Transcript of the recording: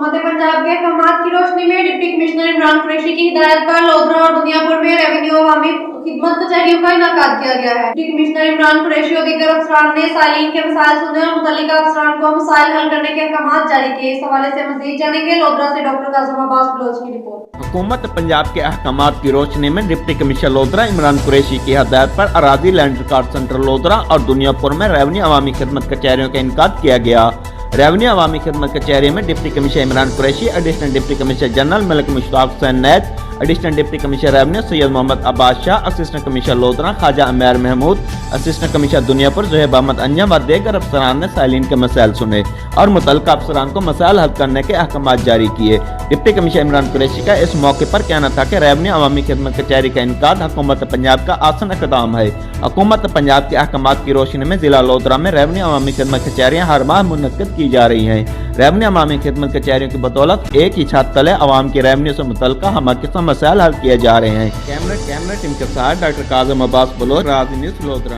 हुकूमत पंजाब के अहकामात की रोशनी में डिप्टी कमिश्नर इमरान कुरैशी की हिदायत पर लोधरा और दुनियापुर में रेवेन्यू अवामी खिदमत कचहरियों का इनेकाद किया गया है। डिप्टी कमिश्नर इमरान कुरैशी और दीगर अफसरान ने सालीन के मसाइल सुने और मुतल्लिका अफसरान को मसाइल हल करने के अहकामात जारी किए। इस हवाले से मजीद जानेंगे लोधरा से डॉक्टर कासिम अब्बास बलोच की रिपोर्ट। हुकूमत पंजाब के अहकामात की रोशनी में डिप्टी कमिश्नर लोधरा इमरान कुरैशी की हदायत पर अराजी लैंड रिकॉर्ड सेंटर लोधरा और दुनियापुर में रेवेन्यू अवामी खिदमत कचहरियों का इनेकाद किया गया। रेवेन्यू अवामी खिदमत कचहरी में deputy commissioner Imran Qureshi, additional deputy commissioner general Malik Mushtaq Hussain Naid, additional deputy commissioner revenue Syed Mohammad Abbas Shah, assistant commissioner Lodhran Khawaja Umair Mahmood, assistant commissioner Duniyapur Zuhaib Ahmed Anjum व दीगर अफसरान ने साइलिन के मसाइल सुने और मुतल्लिका अफसरान को मसाइल हल करने के अहकामात जारी किए। डिप्टी कमिश्नर इमरान कुरैशी का इस मौके पर कहना था कि रेवेन्यू अवामी खिदमत कचहरी का इनेकाद हुकूमत पंजाब का आसान इक़दाम है। हुकूमत पंजाब के अहकामात की रोशनी में जिला लोधरा में रेवेन्यू अवामी खिदमत कचहरियाँ हर माह मुनक्किद की जा रही हैं। रेवेन्यू अवामी खिदमत कचहरियों की बदौलत एक ही छत तले अवाम की रेवेन्यू से मुतल्लिका हर किस्म मसाइल हल किए जा रहे हैं। कैमरा टीम के साथ डॉक्टर कासिम अब्बास बलोच, राज न्यूज़ लोधरा।